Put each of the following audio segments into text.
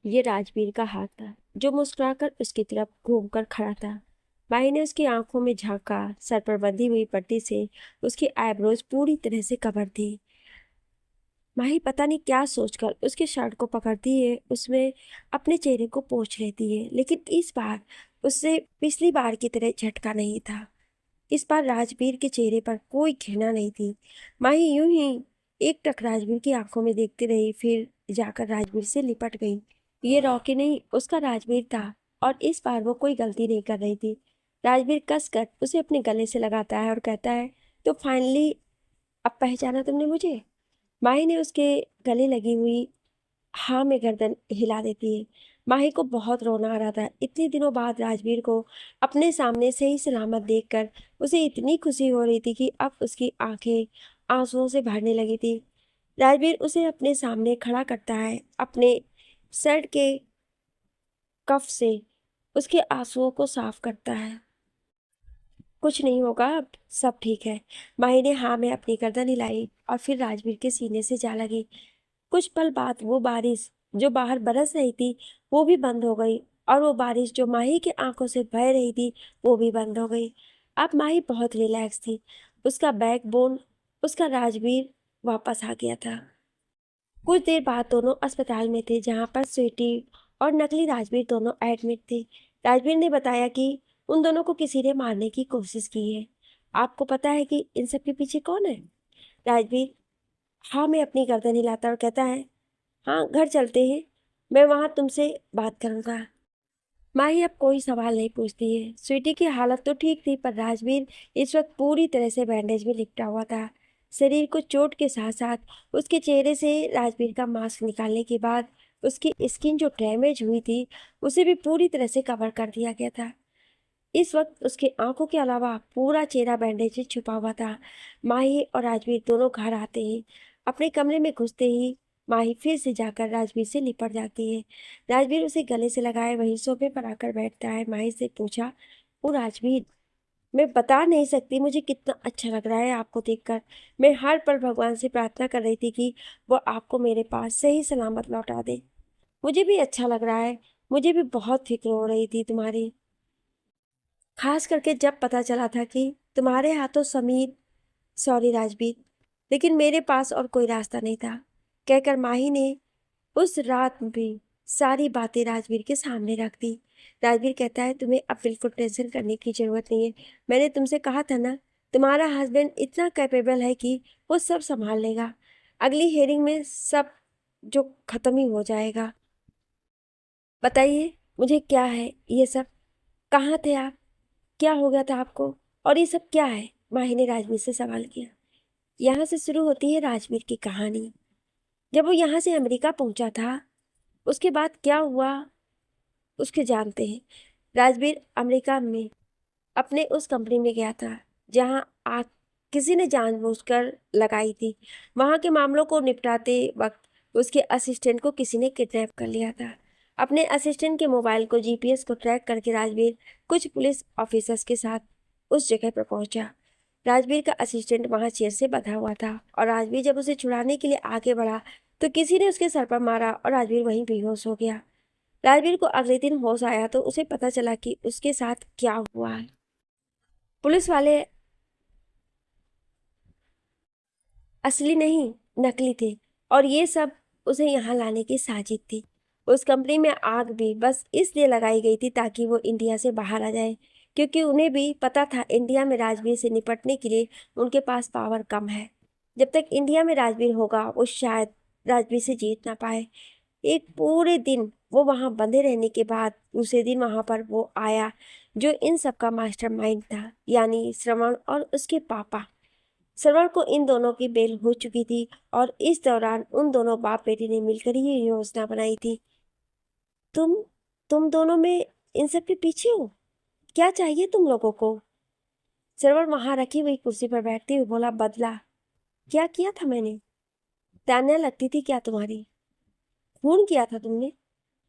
ये राजवीर का हाथ था जो मुस्कुराकर उसकी तरफ घूमकर खड़ा था। माही ने उसकी आंखों में झांका। सर पर बंधी हुई पट्टी से उसकी आईब्रोज पूरी तरह से कवर थी। माही पता नहीं क्या सोचकर उसके शर्ट को पकड़ती है, उसमें अपने चेहरे को पोंछ लेती है, लेकिन इस बार उससे पिछली बार की तरह झटका नहीं था। इस बार राजवीर के चेहरे पर कोई घृणा नहीं थी। माही यूं ही एकटक राजवीर की आंखों में देखती रही, फिर जाकर राजवीर से लिपट गई। ये रॉकी नहीं, उसका राजवीर था, और इस बार वो कोई गलती नहीं कर रही थी। राजवीर कसकर उसे अपने गले से लगाता है और कहता है, तो फाइनली अब पहचाना तुमने मुझे? माही ने उसके गले लगी हुई हाँ में गर्दन हिला देती है। माही को बहुत रोना आ रहा था। इतने दिनों बाद राजवीर को अपने सामने सही सलामत देखकर उसे इतनी खुशी हो रही थी कि अब उसकी आंखें आंसुओं से भरने लगी थी। राजवीर उसे अपने सामने खड़ा करता है, अपने शर्ट के कफ से उसके आंसुओं को साफ करता है। कुछ नहीं होगा, अब सब ठीक है। माही ने हाँ में अपनी गर्दन हिलाई और फिर राजवीर के सीने से जा लगी। कुछ पल बाद वो बारिश जो बाहर बरस रही थी वो भी बंद हो गई, और वो बारिश जो माही की आंखों से बह रही थी वो भी बंद हो गई। अब माही बहुत रिलैक्स थी। उसका बैकबोन, उसका राजवीर वापस आ गया था। कुछ देर बाद दोनों अस्पताल में थे, जहां पर स्वीटी और नकली राजवीर दोनों एडमिट थे। राजवीर ने बताया कि उन दोनों को किसी ने मारने की कोशिश की है। आपको पता है कि इन सब के पीछे कौन है? राजवीर हाँ में अपनी गर्दन हिलाता और कहता है, हाँ, घर चलते हैं, मैं वहां तुमसे बात करूंगा। माही अब कोई सवाल नहीं पूछती है। स्वीटी की हालत तो ठीक थी, पर राजवीर इस वक्त पूरी तरह से बैंडेज में लिपटा हुआ था। शरीर को चोट के साथ साथ उसके चेहरे से राजवीर का मास्क निकालने के बाद उसकी स्किन जो डैमेज हुई थी उसे भी पूरी तरह से कवर कर दिया गया था। इस वक्त उसकी आंखों के अलावा पूरा चेहरा बैंडेज से छुपा हुआ था। माही और राजवीर दोनों घर आते ही अपने कमरे में घुसते ही माही फिर से जाकर राजवीर से लिपट जाती है। राजवीर उसे गले से लगाए वहीं सोफे पर आकर बैठता है। माही से पूछा, ओ राजवीर, मैं बता नहीं सकती मुझे कितना अच्छा लग रहा है आपको देखकर। मैं हर पल भगवान से प्रार्थना कर रही थी कि वो आपको मेरे पास सही सलामत लौटा दे। मुझे भी अच्छा लग रहा है। मुझे भी बहुत फिक्र हो रही थी तुम्हारी, खास करके जब पता चला था कि तुम्हारे हाथों समीर, सॉरी राजवीर, लेकिन मेरे पास और कोई रास्ता नहीं था, कहकर माही ने उस रात भी सारी बातें राजवीर के सामने रख दी। राजवीर कहता है, तुम्हें अब बिल्कुल टेंशन करने की जरूरत नहीं है। मैंने तुमसे कहा था ना, तुम्हारा हस्बैंड इतना कैपेबल है कि वो सब संभाल लेगा। अगली हेयरिंग में सब जो खत्म ही हो जाएगा। बताइए, मुझे क्या है ये सब? कहाँ थे आप? क्या हो गया था आपको? और ये सब क्या है? माही ने राजवीर से सवाल किया। यहाँ से शुरू होती है राजवीर की कहानी। जब वो यहाँ से अमेरिका पहुंचा था, उसके बाद क्या हुआ उसके जानते हैं। राजवीर अमेरिका में अपने उस कंपनी में गया था जहाँ आग किसी ने जानबूझकर लगाई थी। वहाँ के मामलों को निपटाते वक्त उसके असिस्टेंट को किसी ने किडनैप कर लिया था। अपने असिस्टेंट के मोबाइल को जीपीएस को ट्रैक करके राजवीर कुछ पुलिस ऑफिसर्स के साथ उस जगह पर पहुंचा। राजवीर का असिस्टेंट वहां चेयर से बंधा हुआ था, और राजवीर जब उसे छुड़ाने के लिए आगे बढ़ा तो किसी ने उसके सर पर मारा और राजवीर वहीं बेहोश हो गया। राजवीर को अगले दिन होश आया तो उसे पता चला कि उसके साथ क्या हुआ है। पुलिस वाले असली नहीं, नकली थे, और ये सब उसे यहाँ लाने की साजिश थी। उस कंपनी में आग भी बस इसलिए लगाई गई थी ताकि वो इंडिया से बाहर आ जाए, क्योंकि उन्हें भी पता था इंडिया में राजवीर से निपटने के लिए उनके पास पावर कम है। जब तक इंडिया में राजवीर होगा वो शायद राजवीर से जीत ना पाए। एक पूरे दिन वो वहां बंधे रहने के बाद दूसरे दिन वहां पर वो आया जो इन सब का मास्टरमाइंड था, यानी श्रवण और उसके पापा। श्रवण को इन दोनों की बेल हो चुकी थी, और इस दौरान उन दोनों बाप बेटी ने मिलकर ये योजना बनाई थी। तुम तुम दोनों में इन सब के पीछे हो? क्या चाहिए तुम लोगों को? श्रवण वहां रखी हुई कुर्सी पर बैठते हुए बोला, बदला? क्या किया था मैंने? तान्या लगती थी क्या तुम्हारी? खून किया था तुमने?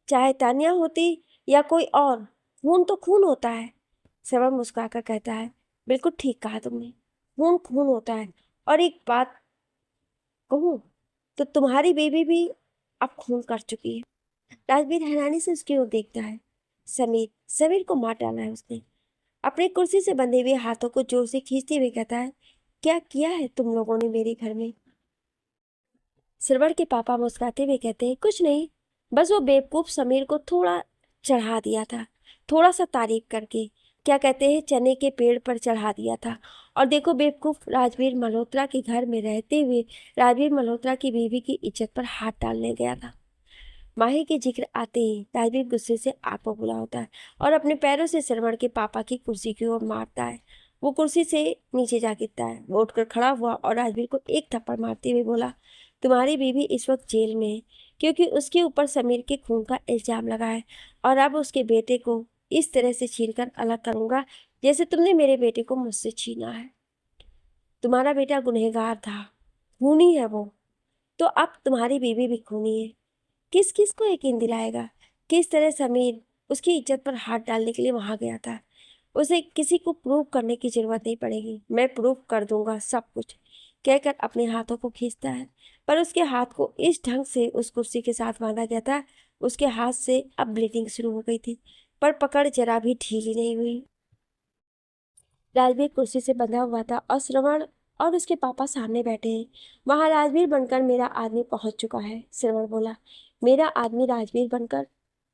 चाहे तान्या होती या कोई और, खून तो खून होता है। श्रवण मुस्कुराकर कहता है, बिल्कुल ठीक कहा तुमने, खून खून होता है। और एक बात कहूं, तो तुम्हारी बेबी भी अब खून कर चुकी है। राजवीर हैरानी से उसकी ओर देखता है। समीर समीर को मार डाला है उसने। अपनी कुर्सी से बंधे हुए हाथों को जोर से खींचते हुए कहता है, क्या किया है तुम लोगों ने मेरे घर में? श्रवण के पापा मुस्कुराते हुए कहते हैं, कुछ नहीं, बस वो बेवकूफ समीर को थोड़ा चढ़ा दिया था, थोड़ा सा तारीफ करके, क्या कहते हैं, चने के पेड़ पर चढ़ा दिया था। और देखो बेवकूफ, राजवीर मल्होत्रा के घर में रहते हुए राजवीर मल्होत्रा की बीवी की इज्जत पर हाथ डालने गया था। माही के जिक्र आते ही राजवीर गुस्से से आग बबूला होता है और अपने पैरों से श्रवण के पापा की कुर्सी की ओर मारता है। वो कुर्सी से नीचे जा गिरता है। वो उठकर खड़ा हुआ और राजवीर को एक थप्पड़ मारते हुए बोला, तुम्हारी बीवी इस वक्त जेल में है क्योंकि उसके ऊपर समीर के खून का इल्जाम लगा है, और अब उसके बेटे को इस तरह से छीनकर अलग करूंगा जैसे तुमने मेरे बेटे को मुझसे छीना है। तुम्हारा बेटा गुनहगार था, खूनी है वो, तो अब तुम्हारी बीवी भी खूनी है। किस किस को यकीन दिलाएगा किस तरह समीर उसकी इज्जत पर हाथ डालने के लिए वहां गया था? उसे किसी को प्रूव करने की जरूरत नहीं पड़ेगी, मैं प्रूव कर दूंगा सब कुछ, कहकर अपने हाथों को खींचता है। पर उसके हाथ को इस ढंग से उस कुर्सी के साथ बांधा गया था, उसके हाथ से अब ब्लीडिंग शुरू हो गई थी, पर पकड़ जरा भी ढीली नहीं हुई। राजवीर कुर्सी से बंधा हुआ था और श्रवण और उसके पापा सामने बैठे हैं। वहां राजवीर बनकर मेरा आदमी पहुंच चुका है, श्रवण बोला। मेरा आदमी राजवीर बनकर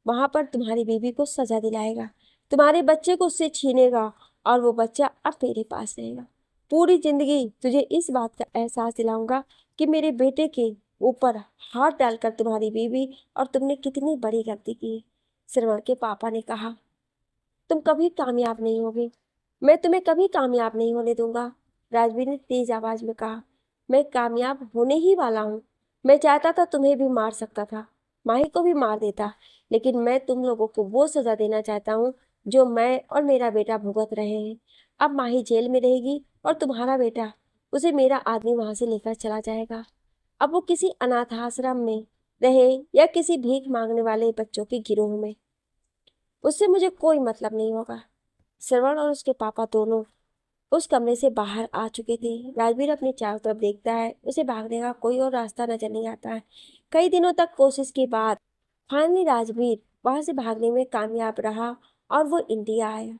वहां पर तुम्हारी बीवी को सजा दिलाएगा, तुम्हारे बच्चे को उससे छीनेगा, और वो बच्चा अब मेरे पास रहेगा। पूरी जिंदगी तुझे इस बात का एहसास दिलाऊंगा कि मेरे बेटे के ऊपर हाथ डालकर तुम्हारी बीवी और तुमने कितनी बड़ी गलती की है। श्रवण के पापा ने कहा, तुम कभी कामयाब नहीं होगे, मैं तुम्हें कभी कामयाब नहीं होने दूंगा। राजवीर ने तेज आवाज में कहा, मैं कामयाब होने ही वाला हूँ। मैं चाहता था तुम्हें भी मार सकता था, माही को भी मार देता, लेकिन मैं तुम लोगों को वो सजा देना चाहता हूँ जो मैं और मेरा बेटा भुगत रहे हैं। अब माही जेल में रहेगी और तुम्हारा बेटा, उसे मेरा आदमी वहां से लेकर चला जाएगा। अब वो किसी अनाथ आश्रम में रहे या किसी भीख मांगने वाले बच्चों के गिरोह में, उससे मुझे कोई मतलब नहीं होगा। श्रवण और उसके पापा दोनों उस कमरे से बाहर आ चुके थे। राजवीर अपने चारों तरफ देखता है, उसे भागने का कोई और रास्ता नजर नहीं आता है। कई दिनों तक कोशिश के बाद फाइनली राजवीर वहां से भागने में कामयाब रहा और वो इंडिया आया।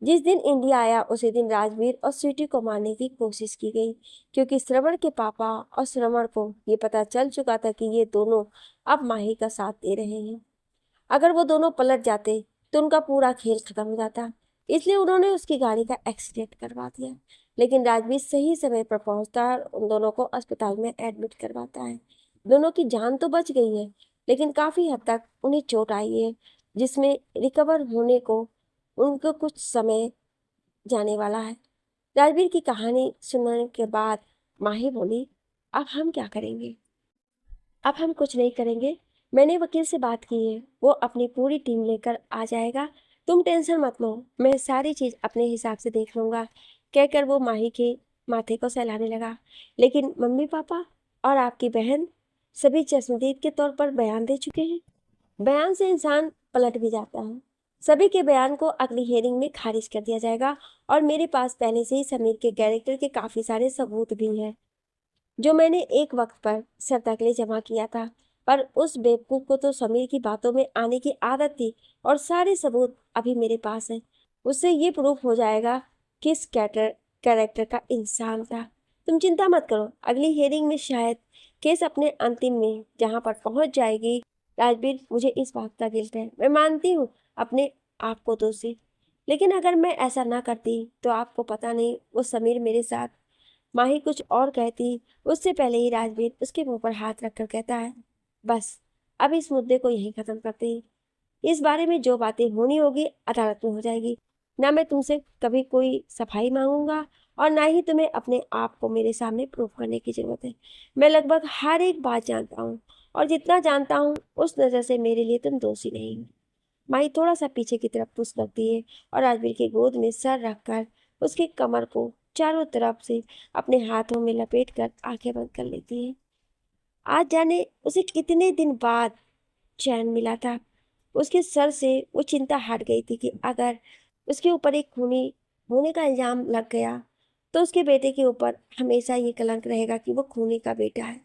जिस दिन इंडिया आया उसी दिन राजवीर और स्वीटी को मारने की कोशिश की गई, क्योंकि श्रवण के पापा और श्रवण को ये पता चल चुका था कि ये दोनों अब माही का साथ दे रहे हैं। अगर वो दोनों पलट जाते तो उनका पूरा खेल खत्म हो जाता, इसलिए उन्होंने उसकी गाड़ी का एक्सीडेंट करवा दिया। लेकिन राजवीर सही समय पर पहुंचता है और उन दोनों को अस्पताल में एडमिट करवाता है। दोनों की जान तो बच गई है, लेकिन काफी हद तक उन्हें चोट आई है, जिसमें रिकवर होने को उनको कुछ समय जाने वाला है। राजवीर की कहानी सुनने के बाद माही बोली, अब हम क्या करेंगे? अब हम कुछ नहीं करेंगे, मैंने वकील से बात की है, वो अपनी पूरी टीम लेकर आ जाएगा, तुम टेंशन मत लो, मैं सारी चीज अपने हिसाब से देख लूंगा, कहकर वो माही के माथे को सहलाने लगा। लेकिन मम्मी पापा और आपकी बहन सभी चश्मदीद के तौर पर बयान दे चुके हैं। बयान से इंसान पलट भी जाता है। सभी के बयान को अगली हियरिंग में खारिज कर दिया जाएगा, और मेरे पास पहले से ही समीर के कैरेक्टर के काफी सारे सबूत भी हैं, जो मैंने एक वक्त पर श्रद्धा के लिए जमा किया था। पर उस बेवकूफ को तो समीर की बातों में आने की आदत थी, और सारे सबूत अभी मेरे पास हैं। उससे ये प्रूफ हो जाएगा किस कैरेक्टर का इंसान था। तुम चिंता मत करो, अगली हियरिंग में शायद केस अपने अंतिम में जहां पर पहुंच जाएगी। राजवीर, मुझे इस बात का गिल्ट है, मैं मानती हूँ अपने आप को दोषी, लेकिन अगर मैं ऐसा ना करती तो आपको पता नहीं वो समीर मेरे साथ। माही कुछ और कहती, उससे पहले ही राजवीर उसके मुंह पर हाथ रखकर कहता है, बस अब इस मुद्दे को यहीं खत्म करते हैं। इस बारे में जो बातें होनी होगी अदालत में हो जाएगी। ना मैं तुमसे कभी कोई सफाई मांगूंगा, और ना ही तुम्हें अपने आप को मेरे सामने प्रूव करने की जरूरत है। मैं लगभग हर एक बात जानता हूँ, और जितना जानता हूँ उस नजर से मेरे लिए तुम दोषी नहीं हो। माही थोड़ा सा पीछे की तरफ पुश करती है और राजवीर की गोद में सर रखकर उसकी कमर को चारों तरफ से अपने हाथों में लपेट कर आंखें बंद कर लेती है। आज जाने उसे कितने दिन बाद चैन मिला था। उसके सर से वो चिंता हट गई थी कि अगर उसके ऊपर एक खूनी होने का इल्जाम लग गया तो उसके बेटे के ऊपर हमेशा ये कलंक रहेगा कि वो खूनी का बेटा है।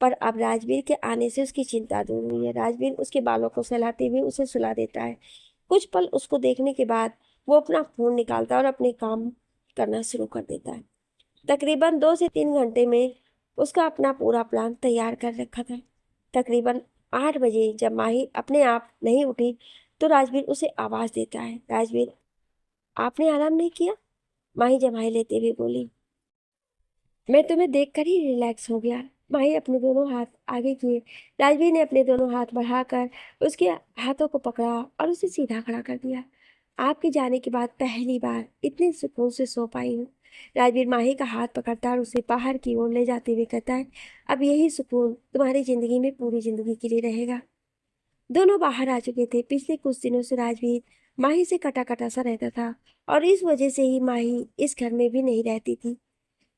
पर अब राजवीर के आने से उसकी चिंता दूर हुई है। राजवीर उसके बालों को सहलाते हुए उसे सुला देता है। कुछ पल उसको देखने के बाद वो अपना फोन निकालता है और अपने काम करना शुरू कर देता है। तकरीबन 2 से 3 घंटे में उसका अपना पूरा प्लान तैयार कर रखा था। तकरीबन 8 बजे जब माही अपने आप नहीं उठी तो राजवीर उसे आवाज देता है। राजवीर, आपने आराम नहीं किया? माही जमाई लेते हुए बोली। मैं तुम्हें देखकर ही रिलैक्स हो गया। माही अपने दोनों हाथ आगे किए। राजवीर ने अपने दोनों हाथ बढ़ाकर उसके हाथों को पकड़ा और उसे सीधा खड़ा कर दिया। आपके जाने के बाद पहली बार इतने सुकून से सो पाई हूँ। राजवीर माही का हाथ पकड़ता और उसे बाहर की ओर ले जाते हुए कहता है, अब यही सुकून तुम्हारी जिंदगी में पूरी जिंदगी के लिए रहेगा। दोनों बाहर आ चुके थे। पिछले कुछ दिनों से राजवीर माही से कटा कटा सा रहता था और इस वजह से ही माही इस घर में भी नहीं रहती थी।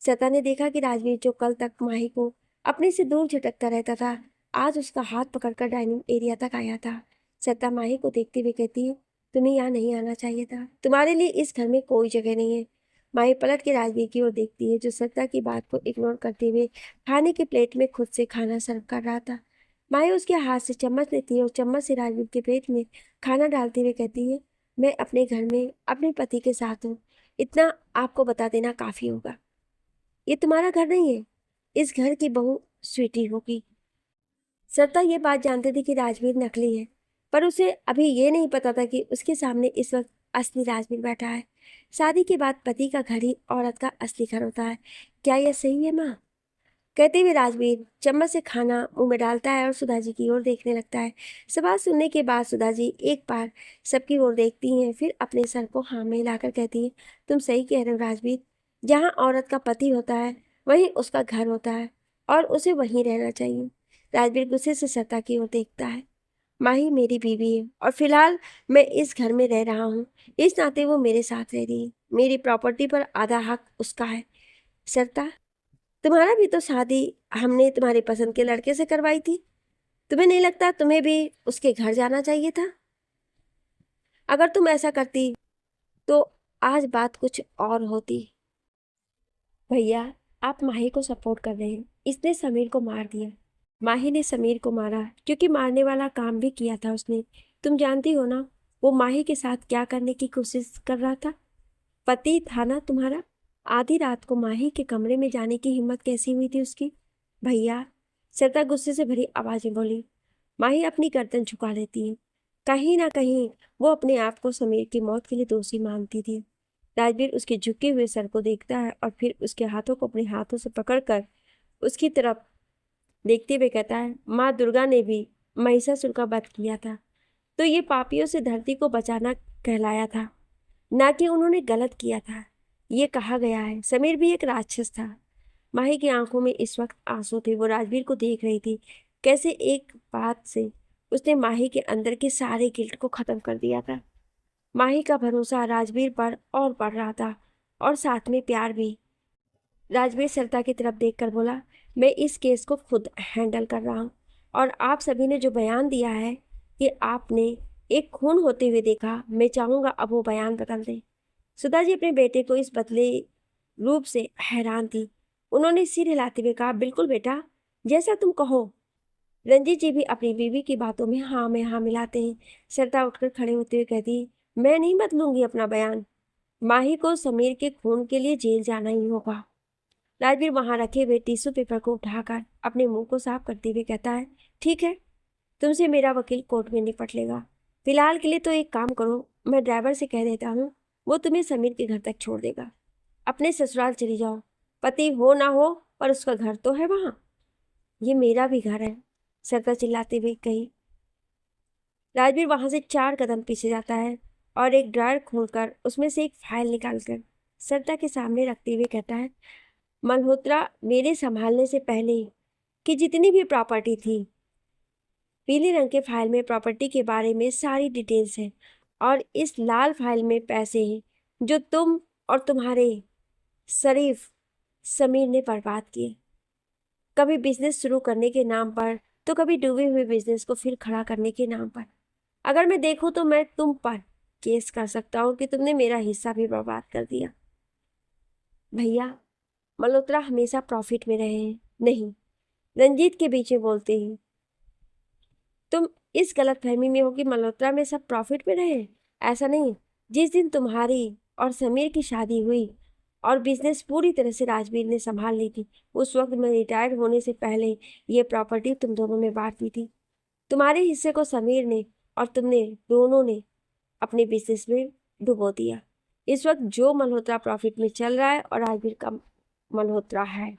सता ने देखा कि राजवीर जो कल तक माही को अपने से दूर झटकता रहता था, आज उसका हाथ पकड़कर डाइनिंग एरिया तक आया था। सता माही को देखते हुए कहती है, तुम्हें यहाँ नहीं आना चाहिए था। तुम्हारे लिए इस घर में कोई जगह नहीं है। माही पलट के राजवीर की ओर देखती है, जो सत्ता की बात को इग्नोर करते हुए खाने के प्लेट में खुद से खाना सर्व कर रहा था। माही उसके हाथ से चम्मच लेती है और चम्मच से राजवीर के प्लेट में खाना डालते हुए कहती है, मैं अपने घर में अपने पति के साथ हूँ। इतना आपको बता देना काफी होगा। ये तुम्हारा घर नहीं है, इस घर की बहू स्वीटी होगी। सत्ता ये बात जानती थी कि राजवीर नकली है, पर उसे अभी ये नहीं पता था कि उसके सामने इस वक्त असली राजवीर बैठा है। शादी के बाद पति का घर ही औरत का असली घर होता है। क्या यह सही है माँ? कहते हुए राजवीर चम्मच से खाना मुंह में डालता है और सुधा जी की ओर देखने लगता है। सवाल सुनने के बाद सुधा जी एक बार सबकी ओर देखती हैं, फिर अपने सर को हाँ में हिलाकर कहती है, तुम सही कह रहे हो राजवीर। जहाँ औरत का पति होता है वहीं उसका घर होता है और उसे वहीं रहना चाहिए। राजवीर गुस्से से सत्ता की ओर देखता है। माही मेरी बीवी है और फिलहाल मैं इस घर में रह रहा हूँ। इस नाते वो मेरे साथ रह रही है। मेरी प्रॉपर्टी पर आधा हक उसका है। सत्ता, तुम्हारा भी तो शादी हमने तुम्हारे पसंद के लड़के से करवाई थी। तुम्हें नहीं लगता तुम्हें भी उसके घर जाना चाहिए था? अगर तुम ऐसा करती तो आज बात कुछ और होती। भैया, आप माही को सपोर्ट कर रहे हैं। इसने समीर को मार दिया। माही ने समीर को मारा क्योंकि मारने वाला काम भी किया था उसने। तुम जानती हो ना वो माही के साथ क्या करने की कोशिश कर रहा था? पति था ना तुम्हारा। आधी रात को माही के कमरे में जाने की हिम्मत कैसी हुई थी उसकी? भैया, सरिता गुस्से से भरी आवाज में बोली। माही अपनी गर्दन झुका लेती है। कहीं ना कहीं वो अपने आप को समीर की मौत के लिए दोषी मानती थी। राजवीर उसके झुके हुए सर को देखता है और फिर उसके हाथों को अपने हाथों से पकड़कर उसकी तरफ देखते हुए कहता है, माँ दुर्गा ने भी महिषासुर का वध किया था तो ये पापियों से धरती को बचाना कहलाया था, ना कि उन्होंने गलत किया था। ये कहा गया है। समीर भी एक राक्षस था। माही की आंखों में इस वक्त आंसू थे। वो राजवीर को देख रही थी, कैसे एक बात से उसने माही के अंदर के सारे गिल्ट को खत्म कर दिया था। माही का भरोसा राजवीर पर और बढ़ रहा था और साथ में प्यार भी। राजवीर सरिता की तरफ देखकर बोला, मैं इस केस को खुद हैंडल कर रहा हूँ और आप सभी ने जो बयान दिया है कि आपने एक खून होते हुए देखा, मैं चाहूँगा अब वो बयान बदल दें। सुधा जी अपने बेटे को इस बदले रूप से हैरान थी। उन्होंने सिर हिलाते हुए कहा, बिल्कुल बेटा, जैसा तुम कहो। रंजीत जी भी अपनी बीवी की बातों में हाँ मिलाते हैं। सरिता उठकर खड़े होते हुए कहती, मैं नहीं बदलूंगी अपना बयान। माही को समीर के खून के लिए जेल जाना ही होगा। राजवीर वहां रखे हुए टिश्यू पेपर को उठाकर अपने मुंह को साफ करते हुए कहता है, ठीक है, तुमसे मेरा वकील कोर्ट में निपट लेगा। फिलहाल के लिए तो एक काम करो, मैं ड्राइवर से कह देता हूँ, वो तुम्हें समीर के घर तक छोड़ देगा। अपने ससुराल चली जाओ। पति हो ना हो पर उसका घर तो है वहां। ये मेरा भी घर है, सरिता चिल्लाते हुए कही। राजवीर वहां से 4 कदम पीछे जाता है और एक ड्रायर खोलकर उसमें से एक फाइल निकालकर सरिता के सामने रखते हुए कहता है, मल्होत्रा मेरे संभालने से पहले कि जितनी भी प्रॉपर्टी थी, पीले रंग के फाइल में प्रॉपर्टी के बारे में सारी डिटेल्स हैं और इस लाल फाइल में पैसे हैं जो तुम और तुम्हारे शरीफ समीर ने बर्बाद किए। कभी बिजनेस शुरू करने के नाम पर तो कभी डूबे हुए बिजनेस को फिर खड़ा करने के नाम पर। अगर मैं देखूं तो मैं तुम पर केस कर सकता हूं कि तुमने मेरा हिस्सा भी बर्बाद कर दिया। भैया, मल्होत्रा हमेशा प्रॉफिट में रहे हैं। नहीं, रंजीत के बीच में बोलते ही, तुम इस गलत फहमी में हो कि मल्होत्रा में सब प्रॉफिट में रहे। ऐसा नहीं। जिस दिन तुम्हारी और समीर की शादी हुई और बिजनेस पूरी तरह से राजवीर ने संभाल ली थी, उस वक्त मैं रिटायर्ड होने से पहले ये प्रॉपर्टी तुम दोनों में बांट दी थी। तुम्हारे हिस्से को समीर ने और तुमने दोनों ने अपने बिजनेस में डुबो दिया। इस वक्त जो मल्होत्रा प्रॉफिट में चल रहा है और राजवीर का मल्होत्रा है।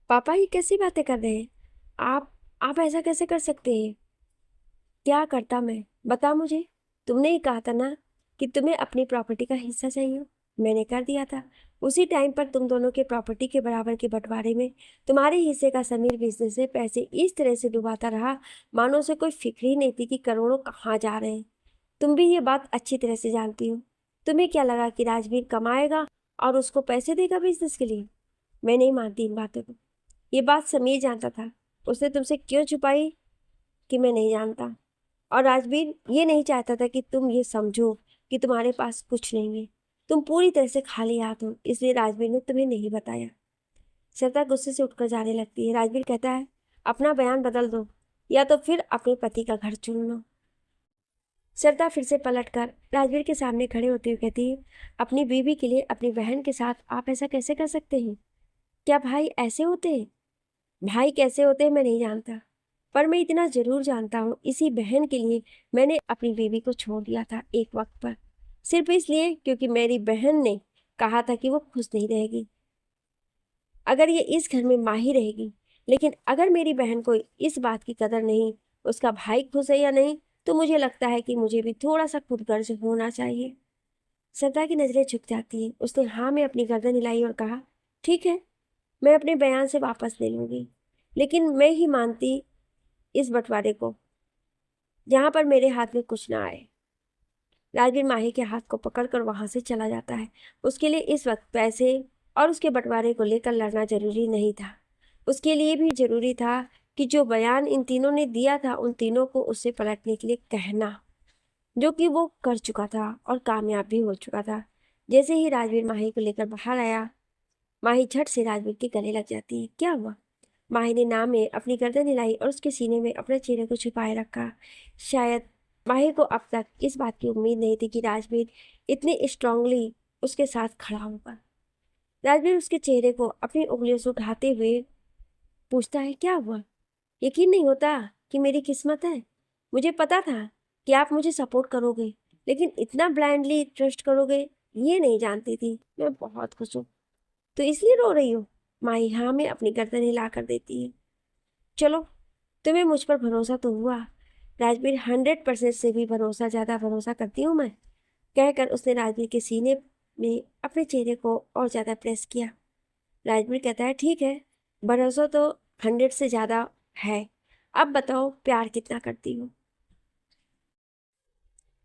पापा ये कैसी बातें कर रहे हैं? आप ऐसा कैसे कर सकते हैं? क्या करता मैं? बता मुझे। तुमने ही कहा था ना कि तुम्हें अपनी प्रॉपर्टी का हिस्सा चाहिए। मैंने कर दिया था। उसी टाइम पर तुम दोनों के प्रॉपर्टी के बराबर के बंटवारे में तुम्हारे हिस्से का समीर बिजनेस में पैसे इस तरह से डुबाता रहा मानो उसे कोई फिक्र ही नहीं थी कि करोड़ों कहाँ जा रहे हैं। तुम भी ये बात अच्छी तरह से जानती हो। तुम्हें क्या लगा कि राजवीर कमाएगा और उसको पैसे देगा बिजनेस के लिए? मैं नहीं मानती इन बातों को। ये बात समीर जानता था। उसने तुमसे क्यों छुपाई कि मैं नहीं जानता? और राजवीर ये नहीं चाहता था कि तुम ये समझो कि तुम्हारे पास कुछ नहीं है। तुम पूरी तरह से खाली हाथ हो, इसलिए राजवीर ने तुम्हें नहीं बताया। श्रद्धा गुस्से से उठकर जाने लगती है। राजवीर कहता है, अपना बयान बदल दो या तो फिर अपने पति का घर चुन लो। श्रद्धा फिर से पलटकर राजवीर के सामने खड़े होते हुए कहती है, अपनी बीवी के लिए अपनी बहन के साथ आप ऐसा कैसे कर सकते हैं? क्या भाई ऐसे होते हैं? भाई कैसे होते हैं मैं नहीं जानता, पर मैं इतना जरूर जानता हूँ, इसी बहन के लिए मैंने अपनी बीवी को छोड़ दिया था एक वक्त पर, सिर्फ इसलिए क्योंकि मेरी बहन ने कहा था कि वो खुश नहीं रहेगी अगर ये इस घर में माही रहेगी। लेकिन अगर मेरी बहन को इस बात की कदर नहीं उसका भाई खुश है या नहीं, तो मुझे लगता है कि मुझे भी थोड़ा सा खुदगर्ज होना चाहिए। श्रद्धा की नजरें झुक जाती हैं। उसने हाँ में अपनी गर्दन हिलाई और कहा, ठीक है, मैं अपने बयान से वापस ले लूंगी, लेकिन मैं ही मानती इस बंटवारे को जहां पर मेरे हाथ में कुछ ना आए। राजवीर माही के हाथ को पकड़कर वहां से चला जाता है। उसके लिए इस वक्त पैसे और उसके बंटवारे को लेकर लड़ना जरूरी नहीं था। उसके लिए भी जरूरी था कि जो बयान इन तीनों ने दिया था उन तीनों को उससे पलटने के लिए कहना, जो कि वो कर चुका था और कामयाब भी हो चुका था। जैसे ही राजवीर माही को लेकर बाहर आया, माही झट से राजवीर के गले लग जाती है। क्या हुआ? माही ने नाम में अपनी गर्दन हिलाई और उसके सीने में अपने चेहरे को छिपाए रखा। शायद माही को अब तक इस बात की उम्मीद नहीं थी कि राजवीर इतने स्ट्रांगली उसके साथ खड़ा होगा। राजवीर उसके चेहरे को अपनी उंगलियों से उठाते हुए पूछता है, क्या हुआ? यकीन नहीं होता कि मेरी किस्मत है। मुझे पता था कि आप मुझे सपोर्ट करोगे, लेकिन इतना ब्लाइंडली ट्रस्ट करोगे ये नहीं जानती थी। मैं बहुत खुश हूँ। तो इसलिए रो रही हो? माही हाँ में अपनी गर्दन हिला कर देती है। चलो, तुम्हें मुझ पर भरोसा तो हुआ। राजवीर 100% से भी ज्यादा भरोसा करती हूँ मैं, कहकर उसने राजवीर के सीने में अपने चेहरे को और ज्यादा प्रेस किया। राजवीर कहता है, ठीक है, भरोसा तो 100 से ज्यादा है। अब बताओ प्यार कितना करती हो?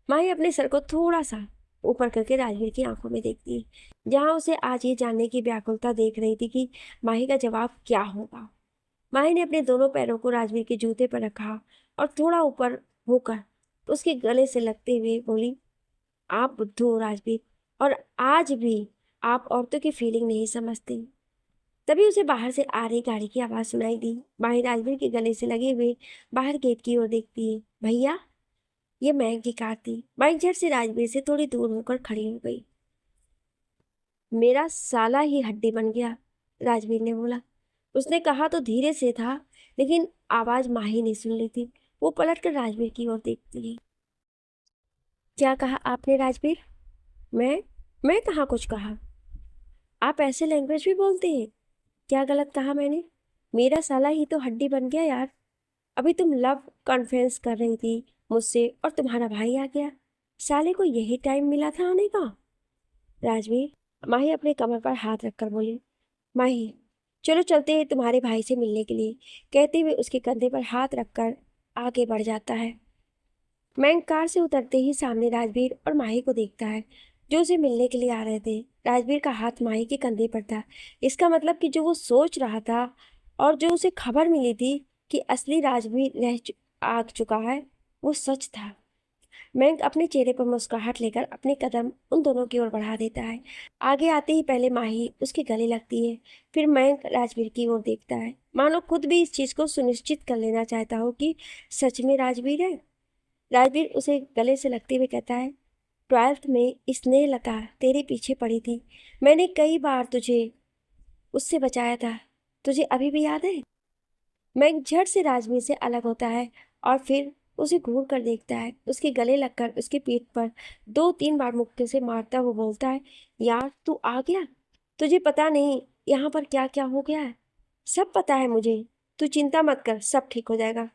माही अपने सर को थोड़ा सा ऊपर करके राजवीर की आंखों में देखती है, जहां उसे आज ये जानने की व्याकुलता देख रही थी कि माही का जवाब क्या होगा। माही ने अपने दोनों पैरों को राजवीर के जूते पर रखा और थोड़ा ऊपर होकर उसके गले से लगते हुए बोली, आप बुद्धू हो राजवीर, और आज भी आप औरतों की फीलिंग नहीं समझते। तभी उसे बाहर से आ रही गाड़ी की आवाज सुनाई दी। माही राजवीर के गले से लगे हुए बाहर गेट की ओर देखती है। भैया, ये महक की कार थी। माही झट से राजवीर से थोड़ी दूर होकर खड़ी हो गई। मेरा साला ही हड्डी बन गया, राजवीर ने बोला। उसने कहा तो धीरे से था, लेकिन आवाज माही नहीं सुन ली थी। वो पलटकर राजवीर की ओर देखती है। क्या कहा आपने राजवीर? मैं कहाँ कुछ कहा? आप ऐसे लैंग्वेज भी बोलते हैं? क्या गलत कहा मैंने? मेरा साला ही तो हड्डी बन गया यार। अभी तुम लव कॉन्फ्रेंस कर रही थी मुझसे और तुम्हारा भाई आ गया। साले को यही टाइम मिला था आने का। राजवीर, माही अपने कमर पर हाथ रखकर बोली। माही, चलो चलते हैं तुम्हारे भाई से मिलने के लिए, कहते हुए उसके कंधे पर हाथ रखकर आगे बढ़ जाता है। मैं कार से उतरते ही सामने राजवीर और माही को देखता है, जो उसे मिलने के लिए आ रहे थे। राजवीर का हाथ माही के कंधे पर था। इसका मतलब कि जो वो सोच रहा था और जो उसे खबर मिली थी कि असली राजवीर आ चुका है, वो सच था। मयंक अपने चेहरे पर मुस्कुराहट लेकर अपने कदम उन दोनों की ओर बढ़ा देता है। आगे आते ही पहले माही उसके गले लगती है, फिर मयंक राजवीर की ओर देखता है, मानो खुद भी इस चीज को सुनिश्चित कर लेना चाहता हो कि सच में राजवीर है। राजवीर उसे गले से लगते हुए कहता है, 12th में स्नेहलता तेरे पीछे पड़ी थी, मैंने कई बार तुझे उससे बचाया था, तुझे अभी भी याद है? मयंक झट से राजवीर से अलग होता है और फिर उसे घूर कर देखता है। उसके गले लगकर उसकी पीठ पर 2-3 बार मुक्के से मारता हुआ बोलता है, यार तू आ गया, तुझे पता नहीं यहाँ पर क्या क्या हो गया है, सब पता है मुझे, तू चिंता मत कर, सब ठीक हो जाएगा।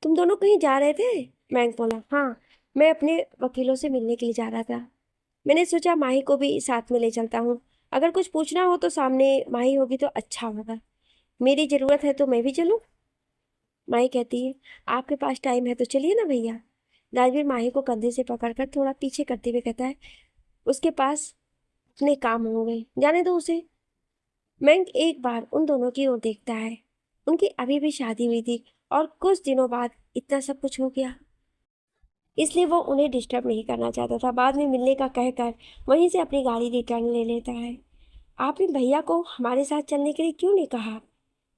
तुम दोनों कहीं जा रहे थे? मयंक बोला, हाँ, मैं अपने वकीलों से मिलने के लिए जा रहा था, मैंने सोचा माही को भी साथ में ले चलता हूँ, अगर कुछ पूछना हो तो सामने माही होगी तो अच्छा होगा, मेरी जरूरत है तो मैं भी चलूँ? माही कहती है, आपके पास टाइम है तो चलिए ना भैया। राजवीर माही को कंधे से पकड़कर थोड़ा पीछे करते हुए कहता है, उसके पास अपने काम होंगे, जाने दो उसे। मयंक एक बार उन दोनों की ओर देखता है। उनकी अभी भी शादी हुई थी और कुछ दिनों बाद इतना सब कुछ हो गया, इसलिए वो उन्हें डिस्टर्ब नहीं करना चाहता था। बाद में मिलने का कहकर वहीं से अपनी गाड़ी रिटर्न ले लेता है। आपने भैया को हमारे साथ चलने के लिए क्यों नहीं कहा?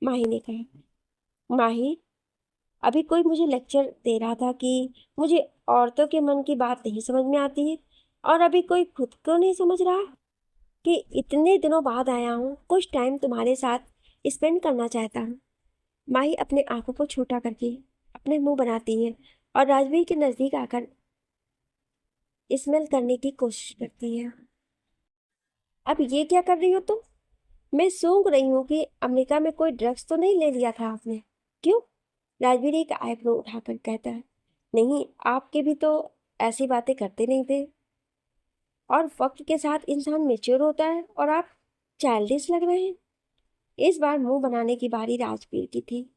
माही ने कहा। माही, अभी कोई मुझे लेक्चर दे रहा था कि मुझे औरतों के मन की बात नहीं समझ में आती है, और अभी कोई खुद को नहीं समझ रहा कि इतने दिनों बाद आया हूँ, कुछ टाइम तुम्हारे साथ स्पेंड करना चाहता हूँ। माही अपने आंखों को छोटा करके अपने मुंह बनाती है और राजवीर के नजदीक आकर स्मेल करने की कोशिश करती है। अब ये क्या कर रही हो तुम? मैं सूंघ रही हूँ कि अमेरिका में कोई ड्रग्स तो नहीं ले लिया था आपने? क्यों? राजवीर एक आईब्रो उठाकर कहता है, नहीं, आपके भी तो ऐसी बातें करते नहीं थे, और वक्त के साथ इंसान मेच्योर होता है और आप चाइल्डिश लग रहे हैं। इस बार मुंह बनाने की बारी राजवीर की थी।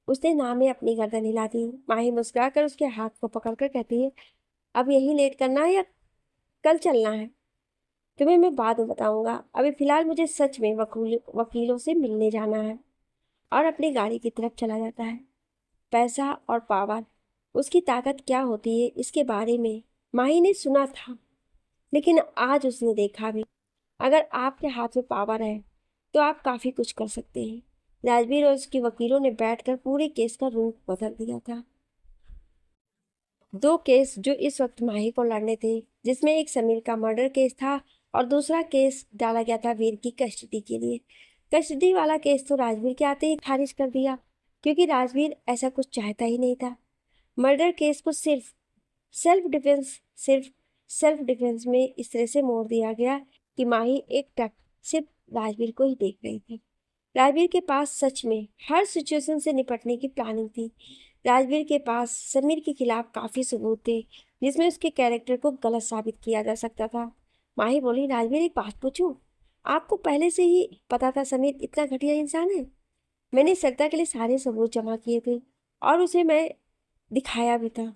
उसने ना में अपनी गर्दन हिला दी। माही मुस्कुराकर उसके हाथ को पकड़कर कहती है, अब यही लेट करना है या कल चलना है? तुम्हें मैं बाद में बताऊंगा, अभी फिलहाल मुझे सच में वकीलों से मिलने जाना है। और अपनी गाड़ी की तरफ चला जाता है। पैसा और पावर, उसकी ताकत क्या होती है, इसके बारे में माही ने सुना था, लेकिन आज उसने देखा भी। अगर आपके हाथ में पावर है तो आप काफी कुछ कर सकते हैं। राजवीर और उसके वकीलों ने बैठकर पूरे केस का रूप बदल दिया था। दो केस जो इस वक्त माही को लड़ने थे, जिसमें एक समीर का मर्डर केस था और दूसरा केस डाला गया था वीर की कस्टडी के लिए। कस्टडी वाला केस तो राजवीर के आते ही खारिज कर दिया, क्योंकि राजवीर ऐसा कुछ चाहता ही नहीं था। मर्डर केस को सिर्फ सेल्फ डिफेंस में इस तरह से मोड़ दिया गया कि माही एक टक सिर्फ राजवीर को ही देख रही थी। राजवीर के पास सच में हर सिचुएशन से निपटने की प्लानिंग थी। राजवीर के पास समीर के खिलाफ काफी सबूत थे, जिसमें उसके कैरेक्टर को गलत साबित किया जा सकता था। माही बोली, राजवीर एक बात पूछूं, आपको पहले से ही पता था समीर इतना घटिया इंसान है? मैंने सरिता के लिए सारे सबूत जमा किए थे और उसे मैं दिखाया भी था,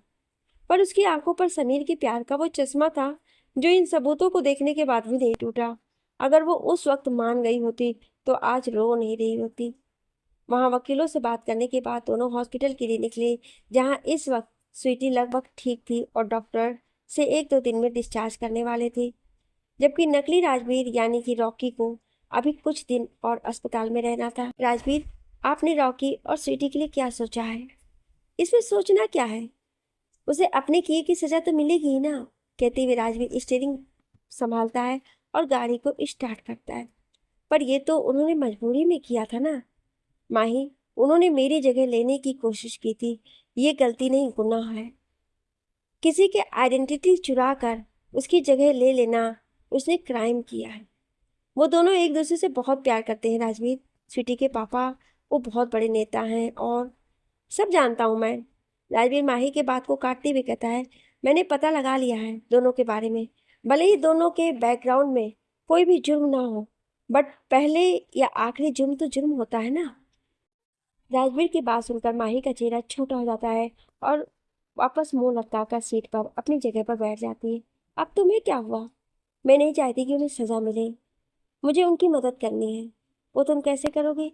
पर उसकी आंखों पर समीर के प्यार का वो चश्मा था जो इन सबूतों को देखने के बाद भी नहीं टूटा। अगर वो उस वक्त मान गई होती तो आज रो नहीं रही होती। वहां वकीलों से बात करने के बाद दोनों हॉस्पिटल के लिए निकले, जहां इस वक्त स्वीटी लगभग ठीक थी और डॉक्टर से 1-2 दिन में डिस्चार्ज करने वाले थे, जबकि नकली राजवीर यानी कि रॉकी को अभी कुछ दिन और अस्पताल में रहना था। राजवीर, आपने रॉकी और स्वीटी के लिए क्या सोचा है? इसमें सोचना क्या है, उसे अपने किए की सजा तो मिलेगी ही ना, कहते हुए राजवीर स्टीयरिंग संभालता है और गाड़ी को स्टार्ट करता है। पर ये तो उन्होंने मजबूरी में किया था ना माही, उन्होंने मेरी जगह लेने की कोशिश की थी, ये गलती नहीं, गुनाह है। किसी के आइडेंटिटी चुरा कर उसकी जगह ले लेना, उसने क्राइम किया है। वो दोनों एक दूसरे से बहुत प्यार करते हैं राजवीर। स्वीटी के पापा वो बहुत बड़े नेता हैं और सब जानता हूँ मैं। राजवीर माही के बात को काटते हुए कहता है, मैंने पता लगा लिया है दोनों के बारे में, भले ही दोनों के बैकग्राउंड में कोई भी जुर्म ना हो, बट पहले या आखिरी जुर्म तो जुर्म होता है ना। राजवीर की बात सुनकर माही का चेहरा छोटा हो जाता है और वापस मुंह लटकाकर सीट पर अपनी जगह पर बैठ जाती है। अब तुम्हें क्या हुआ? मैं नहीं चाहती कि उन्हें सजा मिले, मुझे उनकी मदद करनी है। वो तुम कैसे करोगे?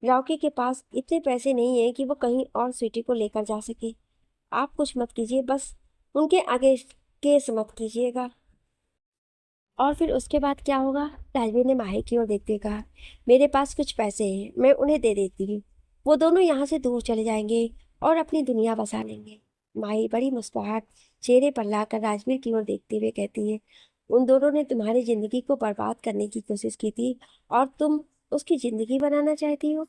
रॉकी के पास इतने पैसे नहीं है कि वो कहीं और स्वीटी को लेकर जा सके। आप कुछ मत कीजिए, बस उनके आगे केस मत कीजिएगा। और फिर उसके बाद क्या होगा? राजवीर ने माही की ओर देखते हुए कहा, मेरे पास कुछ पैसे हैं, मैं उन्हें दे देती हूँ। वो दोनों यहाँ से दूर चले जाएंगे और अपनी दुनिया बसा लेंगे। माही बड़ी मुस्कुराहट चेहरे पर लाकर राजवीर की ओर देखते हुए कहती है, उन दोनों ने तुम्हारी जिंदगी को बर्बाद करने की कोशिश की थी और तुम उसकी जिंदगी बनाना चाहती हो।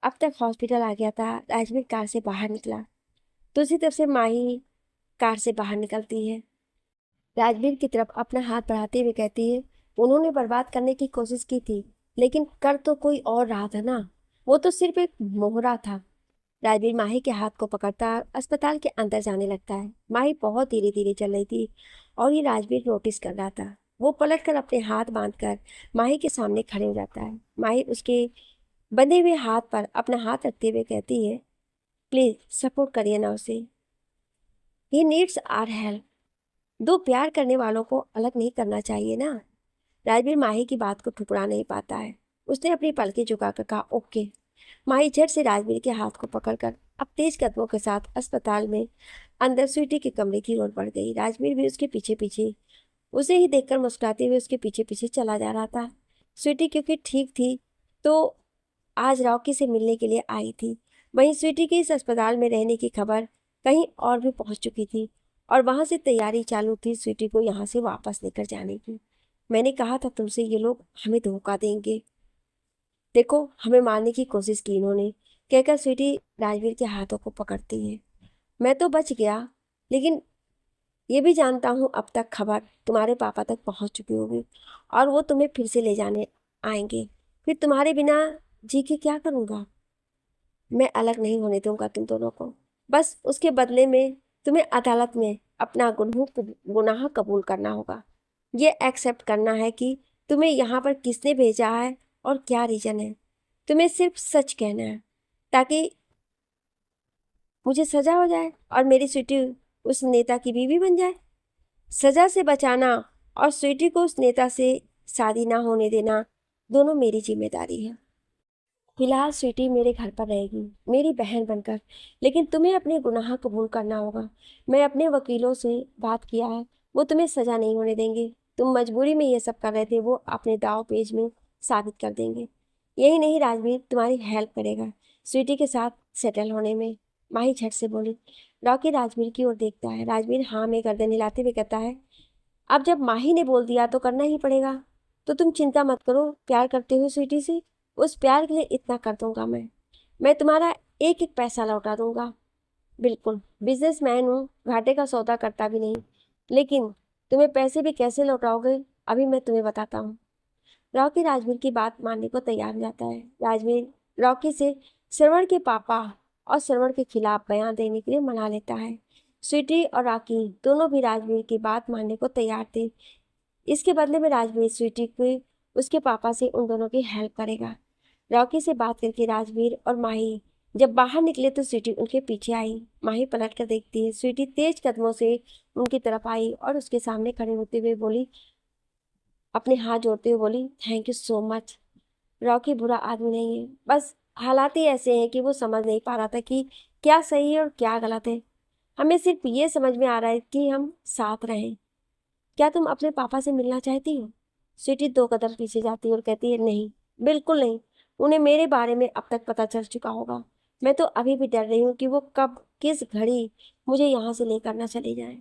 अब तक हॉस्पिटल आ गया था। राजवीर कार से बाहर निकला। दूसरी तरफ से माही कार से बाहर निकलती है, राजवीर की तरफ अपना हाथ बढ़ाते हुए कहती है, उन्होंने बर्बाद करने की कोशिश की थी, लेकिन कर तो कोई और रहा था ना। वो तो सिर्फ एक मोहरा था। राजवीर माही के हाथ को पकड़ता अस्पताल के अंदर जाने लगता है। माही बहुत धीरे धीरे चल रही थी और ये राजवीर नोटिस कर रहा था। वो पलटकर अपने हाथ बांधकर माही के सामने खड़े हो जाता है। माही उसके बंधे हुए हाथ पर अपना हाथ रखते हुए कहती है, प्लीज सपोर्ट करिए ना उसे, ही नीड्स आवर हेल्प। दो प्यार करने वालों को अलग नहीं करना चाहिए ना। राजवीर माही की बात को ठुकरा नहीं पाता है। उसने अपनी पलकें झुकाकर कहा, ओके। माही झट से राजवीर के हाथ को पकड़कर अब तेज कदमों के साथ अस्पताल में अंदर स्वीटी के कमरे की ओर बढ़ गई। राजवीर भी उसके पीछे पीछे उसे ही देखकर मुस्कुराते हुए उसके पीछे पीछे चला जा रहा था। स्वीटी क्योंकि ठीक थी तो आज रॉकी से मिलने के लिए आई थी। वहीं स्वीटी के इस अस्पताल में रहने की खबर कहीं और भी पहुंच चुकी थी और वहां से तैयारी चालू थी स्वीटी को यहाँ से वापस लेकर जाने की। मैंने कहा था तुमसे, ये लोग हमें धोखा देंगे। देखो, हमें मारने की कोशिश की इन्होंने, कहकर स्वीटी राजवीर के हाथों को पकड़ती है। मैं तो बच गया, लेकिन ये भी जानता हूँ अब तक खबर तुम्हारे पापा तक पहुंच चुकी होगी और वो तुम्हें फिर से ले जाने आएंगे। फिर तुम्हारे बिना जी के क्या करूँगा? मैं अलग नहीं होने दूंगा तुम दोनों को। बस उसके बदले में तुम्हें अदालत में अपना गुनाह कबूल करना होगा। ये एक्सेप्ट करना है कि तुम्हें यहाँ पर किसने भेजा है और क्या रीजन है। तुम्हें सिर्फ सच कहना है ताकि मुझे सजा हो जाए और मेरी स्वीटी उस नेता की बीवी बन जाए। सजा से बचाना और स्वीटी को उस नेता से शादी ना होने देना दोनों मेरी जिम्मेदारी है। फिलहाल स्वीटी मेरे घर पर रहेगी, मेरी बहन बनकर, लेकिन तुम्हें अपने गुनाह कबूल करना होगा। मैं अपने वकीलों से बात किया है, वो तुम्हें सजा नहीं होने देंगे। तुम मजबूरी में ये सब कर रहे थे, वो अपने दाव पेज में साबित कर देंगे। यही नहीं, राजवीर तुम्हारी हेल्प करेगा स्वीटी के साथ सेटल होने में। माही झट से बोली। रॉकी राजवीर की ओर देखता है। राजवीर हाँ में गर्दन हिलाते हुए कहता है, अब जब माही ने बोल दिया तो करना ही पड़ेगा। तो तुम चिंता मत करो, प्यार करते हो स्वीटी से, उस प्यार के लिए इतना कर दूंगा मैं तुम्हारा एक एक पैसा लौटा दूंगा। बिल्कुल, बिजनेसमैन हूँ, घाटे का सौदा करता भी नहीं। लेकिन तुम्हें पैसे भी कैसे लौटाओगे, अभी मैं तुम्हें बताता हूँ। रॉकी राजवीर की बात मानने को तैयार हो जाता है। राजवीर रॉकी से श्रवण के पापा और श्रवण के खिलाफ बयान देने के लिए मना लेता है। स्वीटी और रॉकी दोनों भी राजवीर की बात मानने को तैयार थे। इसके बदले में राजवीर स्वीटी को उसके पापा से उन दोनों की हेल्प करेगा। रॉकी से बात करके राजवीर और माही जब बाहर निकले तो स्वीटी उनके पीछे आई। माही पलट कर देखती है। स्वीटी तेज कदमों से उनकी तरफ आई और उसके सामने खड़े होते हुए बोली, अपने हाथ जोड़ते हुए बोली, thank you so much. Rocky बुरा आदमी नहीं है, बस हालात ही ऐसे हैं कि वो समझ नहीं पा रहा था कि क्या सही है और क्या गलत है। हमें सिर्फ ये समझ में आ रहा है कि हम साथ रहें। क्या तुम अपने पापा से मिलना चाहती हो? स्वीटी दो कदम पीछे जाती है और कहती है, नहीं, बिल्कुल नहीं। उन्हें मेरे बारे में अब तक पता चल चुका होगा। मैं तो अभी भी डर रही हूँ कि वो कब किस घड़ी मुझे यहाँ से लेकर ना चले जाए।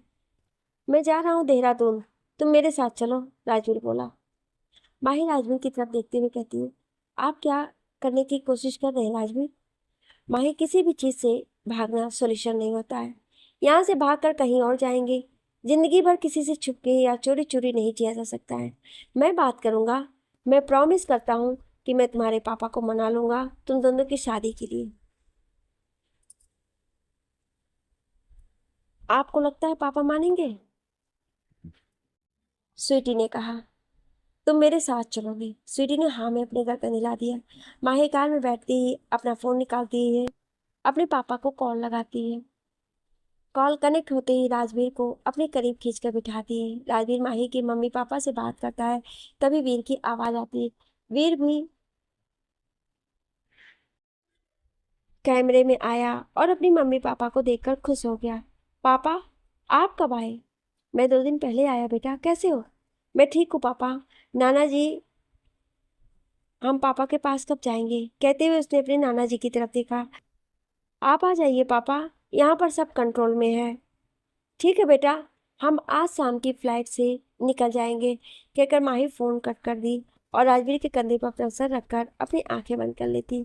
मैं जा रहा हूँ देहरादून, तुम मेरे साथ चलो, राजवीर बोला। माही राजवीर की तरफ देखते हुए कहती है, आप क्या करने की कोशिश कर रहे हैं राजवीर? माही, किसी भी चीज से भागना सॉल्यूशन नहीं होता है। यहाँ से भागकर कहीं और जाएंगे। जिंदगी भर किसी से छुप के या चोरी चोरी नहीं जिया जा सकता है। मैं बात करूंगा, मैं प्रॉमिस करता हूँ कि मैं तुम्हारे पापा को मना लूंगा तुम दोनों की शादी के लिए। आपको लगता है पापा मानेंगे? स्वीटी ने कहा। तुम मेरे साथ चलोगी? स्वीटी ने हाँ में अपने गर्दन हिला दिया। माही कार में बैठती ही अपना फोन निकालती है, अपने पापा को कॉल लगाती है। कॉल कनेक्ट होते ही राजवीर को अपने करीब खींचकर बिठाती है। राजवीर माही के मम्मी पापा से बात करता है। तभी वीर की आवाज आती है। वीर भी कैमरे में आया और अपनी मम्मी पापा को देखकर खुश हो गया। पापा, आप कब आए? मैं 2 दिन पहले आया बेटा। कैसे हो? मैं ठीक हूँ पापा। नाना जी, हम पापा के पास कब जाएंगे? कहते हुए उसने अपने नाना जी की तरफ देखा। आप आ जाइए पापा, यहाँ पर सब कंट्रोल में है। ठीक है बेटा, हम आज शाम की फ्लाइट से निकल जाएंगे, कहकर माही फोन कट कर दी और राजवीर के कंधे पर अपना सर रखकर अपनी आंखें बंद कर लेती।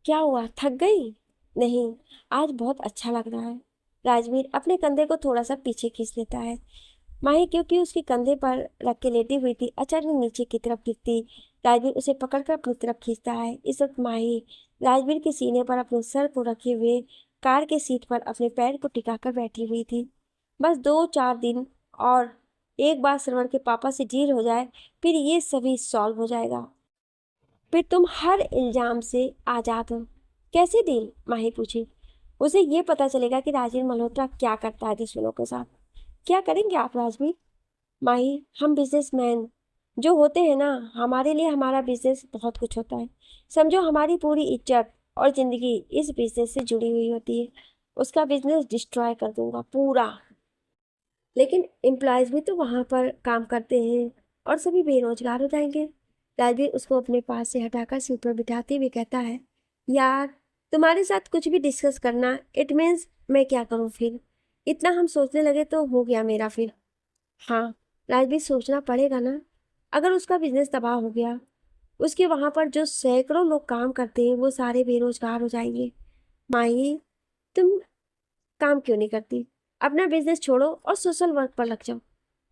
क्या हुआ, थक गई? नहीं, आज बहुत अच्छा लग रहा है। राजवीर अपने कंधे को थोड़ा सा पीछे खींच लेता है। माही, क्योंकि उसके कंधे पर रख के लेटी हुई थी, अचानक नीचे की तरफ गिरती। राजवीर उसे पकड़कर अपनी तरफ खींचता है। इस वक्त माही राजवीर के सीने पर अपने सर को रखे हुए कार के सीट पर अपने पैर को टिकाकर बैठी हुई थी। बस 2-4 दिन और एक बार श्रवण के पापा से डील हो जाए, फिर ये सभी सॉल्व हो जाएगा। फिर तुम हर इल्जाम से आजाद हो। कैसे डील? माही पूछी। उसे ये पता चलेगा कि राजीव मल्होत्रा क्या करता है दुश्मनों के साथ। क्या करेंगे आप राजवीर? माही, हम बिजनेसमैन जो होते हैं ना, हमारे लिए हमारा बिजनेस बहुत कुछ होता है। समझो हमारी पूरी इज्जत और जिंदगी इस बिजनेस से जुड़ी हुई होती है। उसका बिजनेस डिस्ट्रॉय कर दूंगा पूरा। लेकिन एम्प्लॉयज भी तो वहां पर काम करते हैं और सभी बेरोजगार हो जाएंगे। राजवीर उसको अपने पास से हटाकर सीट पर बिठाते हुए कहता है, यार, तुम्हारे साथ कुछ भी डिस्कस करना इट मीन्स मैं क्या करूं फिर? इतना हम सोचने लगे तो हो गया मेरा फिर। हाँ, राजवीर सोचना पड़ेगा ना। अगर उसका बिजनेस तबाह हो गया, उसके वहां पर जो सैकड़ों लोग काम करते हैं वो सारे बेरोजगार हो जाएंगे। माही, तुम काम क्यों नहीं करती? अपना बिजनेस छोड़ो और सोशल वर्क पर लग जाओ।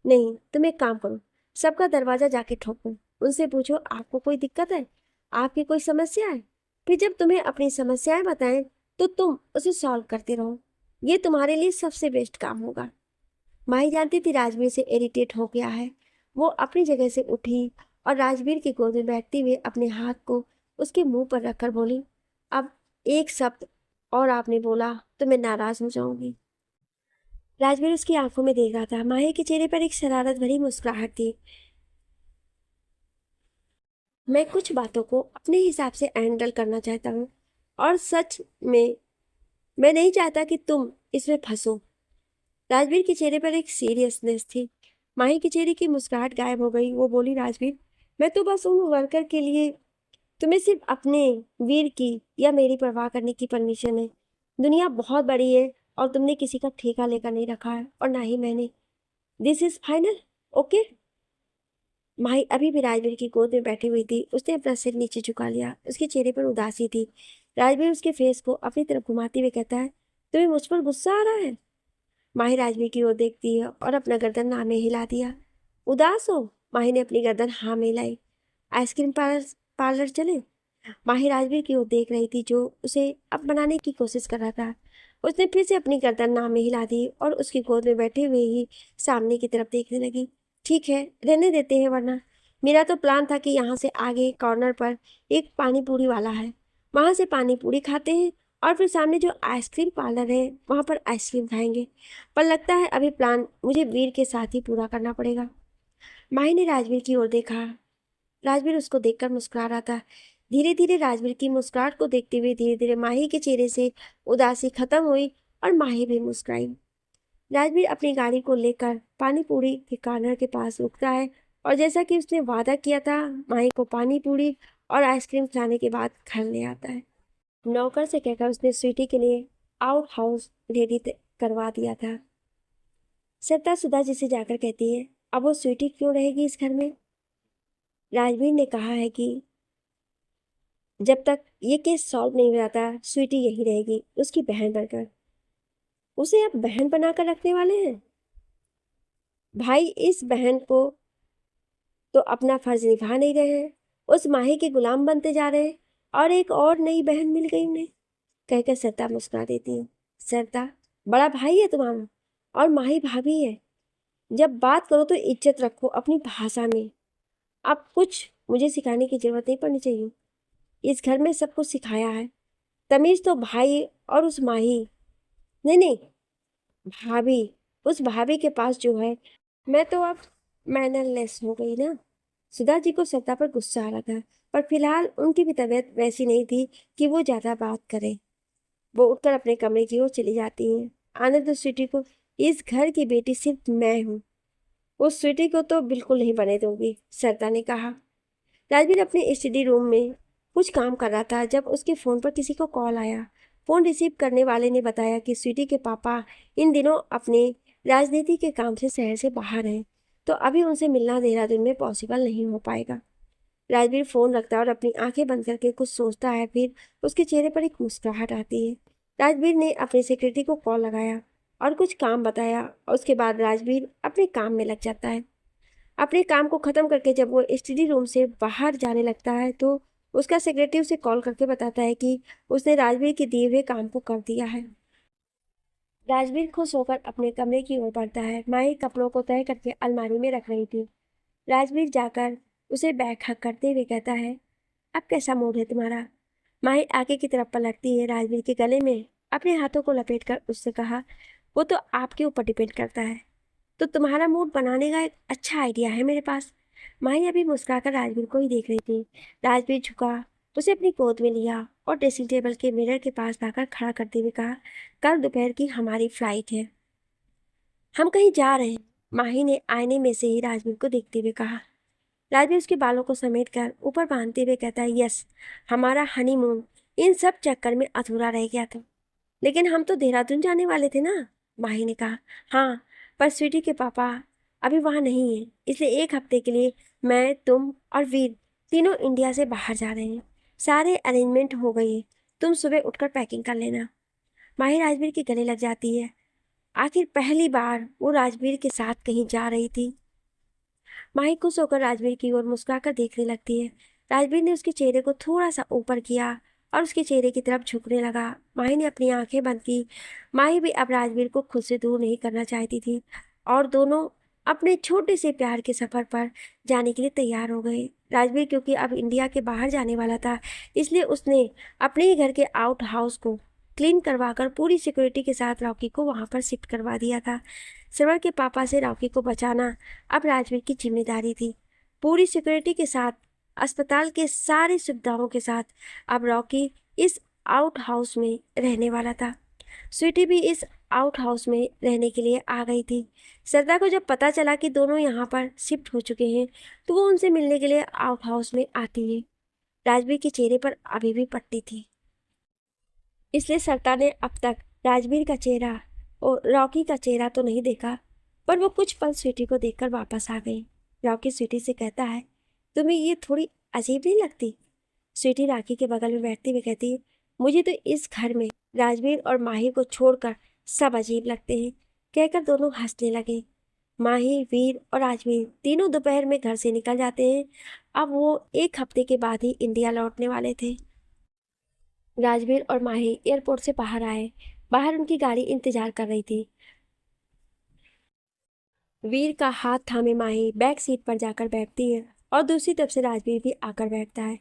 नहीं, तुम एक काम करो, सबका दरवाजा जाके ठोको। उनसे पूछो आपको कोई दिक्कत है, आपकी कोई समस्या है। फिर जब तुम्हें अपनी समस्याएं बताएं तो तुम उसे सॉल्व करते रहो। ये तुम्हारे लिए सबसे बेस्ट काम होगा। माही जानती थी राजवीर से इरिटेट हो गया है। वो अपनी जगह से उठी और राजवीर की गोद में बैठते हुए अपने हाथ को उसके मुंह पर रखकर बोली, अब एक शब्द और आपने बोला तो मैं नाराज हो जाऊंगी। राजवीर उसकी आंखों में देख रहा था। माही के चेहरे पर एक शरारत भरी मुस्कुराहट थी। मैं कुछ बातों को अपने हिसाब से हैंडल करना चाहता हूँ, और सच में मैं नहीं चाहता कि तुम इसमें फंसो। राजवीर के चेहरे पर एक सीरियसनेस थी। माही के चेहरे की मुस्कुराहट गायब हो गई। वो बोली, राजवीर, मैं तो बस उन वर्कर के लिए, तुम्हें सिर्फ अपने वीर की या मेरी परवाह करने की परमिशन है। दुनिया बहुत बड़ी है और तुमने किसी का ठेका लेकर नहीं रखा है, और ना ही मैंने। This is final, okay? Mahi अभी भी राजवीर की गोद में बैठी हुई थी। उसने अपना सिर नीचे झुका लिया। उसके चेहरे पर उदासी थी। राजवीर उसके फेस को अपनी तरफ घुमाते हुए कहता है, तुम्हें मुझ पर गुस्सा आ रहा है? माही राजवीर की ओर देखती है और अपना गर्दन हाँ में हिला दिया। उदास हो? माही ने अपनी गर्दन हाँ में हिलाई। आइसक्रीम पार्लर पार्लर चले? माही राजवीर की ओर देख रही थी जो उसे अब मनाने की कोशिश कर रहा था। उसने फिर से अपनी गर्दन नाम में हिला दी और उसकी गोद में बैठे हुए ही सामने की तरफ देखने लगी। ठीक है, रहने देते हैं, वरना मेरा तो प्लान था कि यहाँ से आगे कॉर्नर पर एक पानी पूरी वाला है, वहाँ से पानी पूरी खाते हैं और फिर सामने जो आइसक्रीम पार्लर है वहाँ पर आइसक्रीम खाएंगे। पर लगता है अभी प्लान मुझे वीर के साथ ही पूरा करना पड़ेगा। माही ने राजवीर की ओर देखा। राजवीर उसको देखकर मुस्कुरा रहा था। धीरे धीरे राजवीर की मुस्कुराहट को देखते हुए धीरे धीरे माही के चेहरे से उदासी खत्म हुई और माही भी मुस्कुराई। राजवीर अपनी गाड़ी को लेकर पानी पूरी के कॉर्नर के पास रुकता है और जैसा कि उसने वादा किया था, माही को पानी पूरी और आइसक्रीम खिलाने के बाद घर ले आता है। नौकर से कहकर उसने स्वीटी के लिए आउट हाउस रेडी करवा दिया था। सरिता सुधा जी से जाकर कहती है, अब वो स्वीटी क्यों रहेगी इस घर में? राजवीर ने कहा है कि जब तक ये केस सॉल्व नहीं हो जाता, स्वीटी यही रहेगी उसकी बहन बनकर। उसे आप बहन बनाकर रखने वाले हैं? भाई, इस बहन को तो अपना फर्ज निभा नहीं रहे हैं, उस माही के गुलाम बनते जा रहे हैं, और एक और नई बहन मिल गई उन्हें, कहकर सरिता मुस्कुरा देती है। सरिता, बड़ा भाई है तुम्हारा और माही भाभी है। जब बात करो तो इज्जत रखो अपनी भाषा में। अब कुछ मुझे सिखाने की जरूरत नहीं पड़नी चाहिए। इस घर में सब कुछ सिखाया है। तमीज तो भाई और उस माही, नहीं नहीं, भाभी, उस भाभी के पास जो है। मैं तो अब मैनरलेस हो गई ना। सुधा जी को सरिता पर गुस्सा आ रहा था, पर फिलहाल उनकी भी तबीयत वैसी नहीं थी कि वो ज्यादा बात करे। वो उठकर अपने कमरे की ओर चली जाती हैं। आने दो स्वीटी को, इस घर की बेटी सिर्फ मैं हूँ। उस स्वीटी को तो बिल्कुल नहीं बने दूंगी, सरदा ने कहा। राजवीर अपने स्टडी रूम में कुछ काम कर रहा था जब उसके फ़ोन पर किसी को कॉल आया। फ़ोन रिसीव करने वाले ने बताया कि स्वीटी के पापा इन दिनों अपने राजनीति के काम से शहर से बाहर हैं, तो अभी उनसे मिलना देहरादून में पॉसिबल नहीं हो पाएगा। राजवीर फ़ोन रखता है और अपनी आंखें बंद करके कुछ सोचता है, फिर उसके चेहरे पर एक मुस्कुराहट आती है। राजवीर ने अपने सेक्रेटरी को कॉल लगाया और कुछ काम बताया और उसके बाद राजवीर अपने काम में लग जाता है। अपने काम को ख़त्म करके जब वो स्टडी रूम से बाहर जाने लगता है तो उसका सेक्रेटरी उसे कॉल करके बताता है कि उसने राजवीर के दिए हुए काम को कर दिया है। राजवीर खुश होकर अपने कमरे की ओर बढ़ता है। माही कपड़ों को तय करके अलमारी में रख रही थी। राजवीर जाकर उसे बैग हक करते हुए कहता है, अब कैसा मूड है तुम्हारा? माही आगे की तरफ पलटती है, राजवीर के गले में अपने हाथों को लपेटकर उससे कहा, वो तो आपके ऊपर डिपेंड करता है, तो तुम्हारा मूड बनाने का एक अच्छा आइडिया है मेरे पास। माही अभी मुस्कुराकर राजवीर को ही देख रही थी। राजवीर झुका, उसे अपनी गोद में लिया और ड्रेसिंग टेबल के मिरर के पास लाकर खड़ा करते हुए कहा, कल दोपहर की हमारी फ्लाइट है, हम कहीं जा रहे हैं। माही ने आईने में से ही राजवीर को देखते हुए कहा। राजवीर उसके बालों को समेटकर ऊपर बांधते हुए कहता है, यस, हमारा हनीमून इन सब चक्कर में अधूरा रह गया था। लेकिन हम तो देहरादून जाने वाले थे ना? माही ने कहा। हाँ, पर स्वीटी के पापा अभी वहाँ नहीं हैं, इसलिए एक हफ्ते के लिए मैं, तुम और वीर तीनों इंडिया से बाहर जा रहे हैं। सारे अरेंजमेंट हो गई है, तुम सुबह उठकर पैकिंग कर लेना। माही राजवीर के गले लग जाती है। आखिर पहली बार वो राजवीर के साथ कहीं जा रही थी। माही खुश होकर राजवीर की ओर मुस्कुराकर देखने लगती है। राजवीर ने उसके चेहरे को थोड़ा सा ऊपर किया और उसके चेहरे की तरफ झुकने लगा। माही ने अपनी आंखें बंद की। माही भी अब राजवीर को खुद से दूर नहीं करना चाहती थी और दोनों अपने छोटे से प्यार के सफ़र पर जाने के लिए तैयार हो गए। राजवीर क्योंकि अब इंडिया के बाहर जाने वाला था, इसलिए उसने अपने ही घर के आउट हाउस को क्लीन करवाकर पूरी सिक्योरिटी के साथ रॉकी को वहाँ पर शिफ्ट करवा दिया था। श्रवण के पापा से रॉकी को बचाना अब राजवीर की जिम्मेदारी थी। पूरी सिक्योरिटी के साथ, अस्पताल के सारी सुविधाओं के साथ अब रॉकी इस आउट हाउस में रहने वाला था। स्वीटी भी इस आउट हाउस में रहने के लिए आ गई थी। सरदा को जब पता चला कि दोनों यहाँ पर शिफ्ट हो चुके हैं तो वो उनसे मिलने के लिए आउट हाउस में आती है। राजवीर के चेहरे पर अभी भी पट्टी थी, इसलिए सरदा ने अब तक राजवीर का चेहरा और रॉकी का चेहरा तो नहीं देखा, पर वो कुछ पल स्वीटी को देखकर वापस आ गई। रॉकी स्वीटी से कहता है, तुम्हें ये थोड़ी अजीब नहीं लगती? स्वीटी राखी के बगल में बैठती हुई कहती है, मुझे तो इस घर में राजवीर और माही को छोड़कर सब अजीब लगते हैं। कहकर दोनों हंसने लगे। माही, वीर और राजवीर तीनों दोपहर में घर से निकल जाते हैं। अब वो एक हफ्ते के बाद ही इंडिया लौटने वाले थे। राजवीर और माही एयरपोर्ट से बाहर आए। बाहर उनकी गाड़ी इंतजार कर रही थी। वीर का हाथ थामे माही बैक सीट पर जाकर बैठती है और दूसरी तरफ से राजवीर भी आकर बैठता है।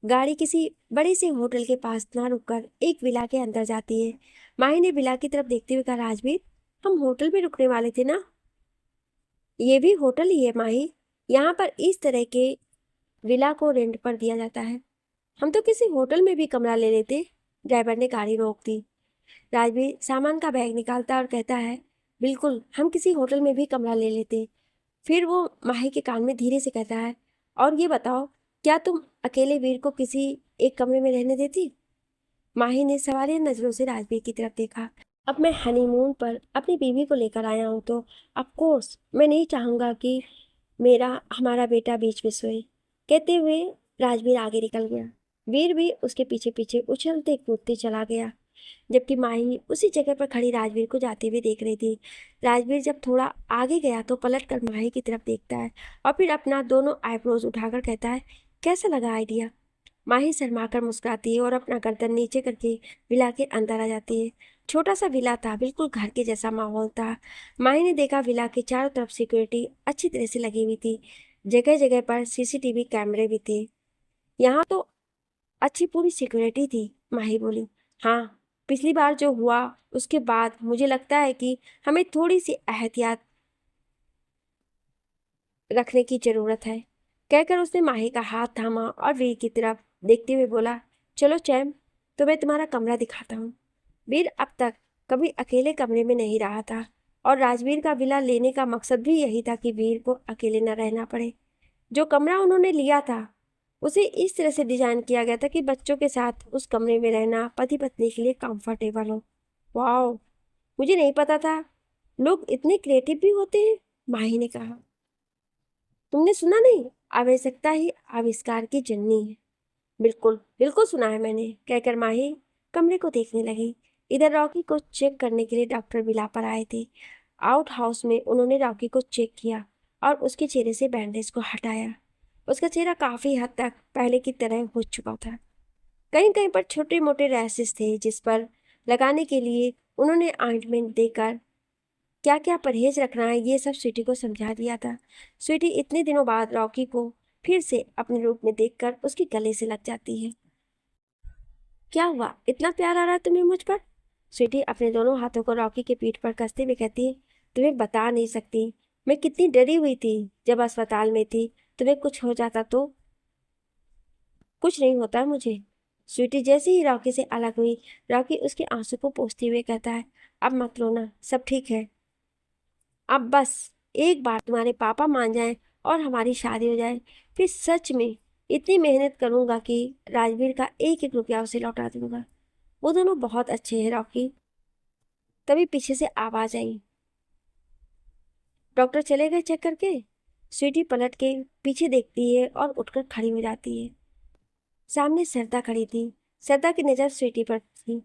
गाड़ी किसी बड़े से होटल के पास ना रुककर एक विला के अंदर जाती है। माही ने विला की तरफ देखते हुए कहा, राजवीर, हम होटल में रुकने वाले थे ना? ये भी होटल ही है माही, यहाँ पर इस तरह के विला को रेंट पर दिया जाता है। हम तो किसी होटल में भी कमरा ले लेते। ड्राइवर ने गाड़ी रोक दी। राजवीर सामान का बैग निकालता है और कहता है, बिल्कुल, हम किसी होटल में भी कमरा ले लेते। फिर वो माही के कान में धीरे से कहता है, और ये बताओ, क्या तुम अकेले वीर को किसी एक कमरे में रहने देती? माही ने सवालिया नजरों से राजवीर की तरफ देखा। अब मैं हनीमून पर अपनी बीवी को लेकर आया हूँ तो ऑफ कोर्स मैं नहीं चाहूँगा कि हमारा बेटा बीच में सोए। कहते हुए राजवीर आगे निकल गया। वीर भी उसके पीछे पीछे उछलते कूदते चला गया, जबकि माही उसी जगह पर खड़ी राजवीर को जाते हुए देख रही थी। राजवीर जब थोड़ा आगे गया तो पलटकर माही की तरफ देखता है और फिर अपना दोनों आईब्रोज उठाकर कहता है, कैसा लगा आइडिया? माही शर्माकर मुस्कुराती है और अपना गर्दन नीचे करके विला के अंदर आ जाती है। छोटा सा विला था, बिल्कुल घर के जैसा माहौल था। माही ने देखा विला के चारों तरफ सिक्योरिटी अच्छी तरह से लगी हुई थी। जगह जगह पर सीसीटीवी कैमरे भी थे। यहाँ तो अच्छी पूरी सिक्योरिटी थी। माही बोली, हाँ, पिछली बार जो हुआ उसके बाद मुझे लगता है कि हमें थोड़ी सी एहतियात रखने की ज़रूरत है। कहकर उसने माही का हाथ थामा और वीर की तरफ देखते हुए बोला, चलो चैम, तो मैं तुम्हारा कमरा दिखाता हूँ। वीर अब तक कभी अकेले कमरे में नहीं रहा था। और राजवीर का विला लेने का मकसद भी यही था कि वीर को अकेले न रहना पड़े। जो कमरा उन्होंने लिया था उसे इस तरह से डिजाइन किया गया था कि बच्चों के साथ उस कमरे में रहना पति पत्नी के लिए कंफर्टेबल हो। वाह, मुझे नहीं पता था लोग इतने क्रिएटिव भी होते हैं, माही ने कहा। तुमने सुना नहीं, आवश्यकता ही आविष्कार की जननी है। बिल्कुल बिल्कुल सुना है मैंने, कहकर माही कमरे को देखने लगी। इधर रॉकी को चेक करने के लिए डॉक्टर विला पर आए थे। आउट हाउस में उन्होंने रॉकी को चेक किया और उसके चेहरे से बैंडेज को हटाया। उसका चेहरा काफी हद तक पहले की तरह हो चुका था। कहीं कहीं पर छोटे मोटे रैशेस थे जिस पर लगाने के लिए उन्होंने ऑइंटमेंट देकर क्या क्या परहेज रखना है ये सब स्वीटी को समझा दिया था। स्वीटी इतने दिनों बाद रॉकी को फिर से अपने रूप में देखकर उसके गले से लग जाती है। क्या हुआ, इतना प्यार आ रहा है तुम्हें मुझ पर? स्वीटी अपने दोनों हाथों को रॉकी के पीठ पर कसते हुए कहती है, तुम्हें बता नहीं सकती मैं कितनी डरी हुई थी जब अस्पताल में थी। तुम्हें कुछ हो जाता तो? कुछ नहीं होता मुझे। स्वीटी जैसे ही रॉकी से अलग हुई, रॉकी उसके आंसू को पोंछते हुए कहता है, अब मत रोना, सब ठीक है। अब बस एक बार तुम्हारे पापा मान जाएं और हमारी शादी हो जाए, फिर सच में इतनी मेहनत करूंगा कि राजवीर का एक एक रुपया उसे लौटा दूंगा। वो दोनों बहुत अच्छे हैं रॉकी। तभी पीछे से आवाज आई, डॉक्टर चले गए चेक करके? स्वीटी पलट के पीछे देखती है और उठकर खड़ी हो जाती है। सामने सरदा खड़ी थी। सरदा की नजर स्वीटी पर थी।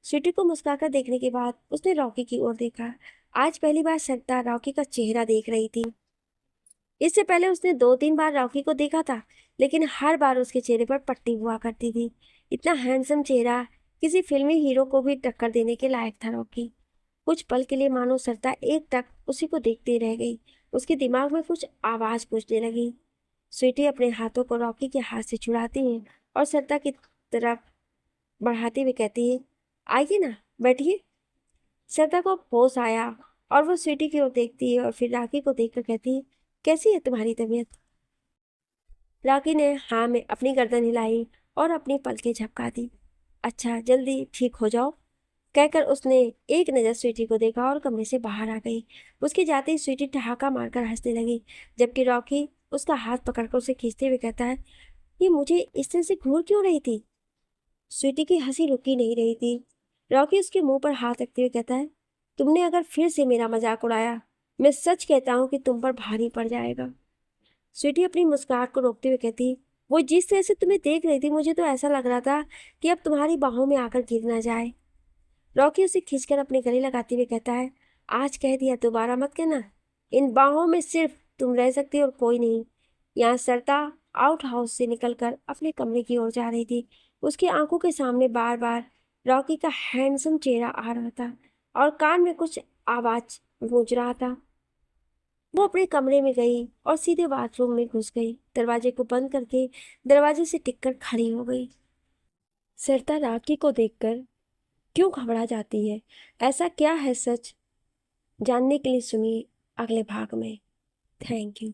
स्वीटी को मुस्कुराकर देखने के बाद उसने रॉकी की ओर देखा। आज पहली बार सरदा रॉकी का चेहरा देख रही थी। इससे पहले उसने 2-3 बार रॉकी को देखा था, लेकिन हर बार उसके चेहरे पर पट्टी हुआ करती थी। इतना हैंडसम चेहरा किसी फिल्मी हीरो को भी टक्कर देने के लायक था रॉकी। कुछ पल के लिए मानो सरता एक टक उसी को देखती रह गई। उसके दिमाग में कुछ आवाज पूछने लगी। स्वीटी अपने हाथों को रॉकी के हाथ से छुड़ाती है और सरता की तरफ बढ़ाते हुए कहती है, आइए ना, बैठिए। सरता को होश आया और वो स्वीटी की ओर देखती है और फिर राखी को देखकर कहती है, कैसी है तुम्हारी तबीयत? राखी ने हाँ में अपनी गर्दन हिलाई और अपनी पलकें झपका दी। अच्छा, जल्दी ठीक हो जाओ, कहकर उसने एक नज़र स्वीटी को देखा और कमरे से बाहर आ गई। उसके जाते ही स्वीटी ठहाका मारकर हंसने लगी, जबकि रॉकी उसका हाथ पकड़कर उसे खींचते हुए कहता है, ये मुझे इस तरह से घूर क्यों रही थी? स्वीटी की हंसी रुकी नहीं रही थी। रॉकी उसके मुंह पर हाथ रखते हुए कहता है, तुमने अगर फिर से मेरा मजाक उड़ाया, मैं सच कहता हूँ कि तुम पर भारी पड़ जाएगा। स्वीटी अपनी मुस्कुराहट को रोकते हुए कहती, वो जिस तरह से तुम्हें देख रही थी मुझे तो ऐसा लग रहा था कि अब तुम्हारी बाहों में आकर गिर ना जाए। रॉकी उसे खींचकर अपने गले लगाते हुए कहता है, आज कह दिया, दोबारा मत कहना। इन बाहों में सिर्फ तुम रह सकती और कोई नहीं। यहाँ सरता आउट हाउस से निकलकर अपने कमरे की ओर जा रही थी। उसकी आंखों के सामने बार बार रॉकी का हैंडसम चेहरा आ रहा था और कान में कुछ आवाज गूंज रहा था। वो अपने कमरे में गई और सीधे बाथरूम में घुस गई। दरवाजे को बंद करके दरवाजे से टिककर खड़ी हो गई। सरता राखी को देखकर क्यों घबरा जाती है, ऐसा क्या है सच, जानने के लिए सुनिए अगले भाग में। Thank you.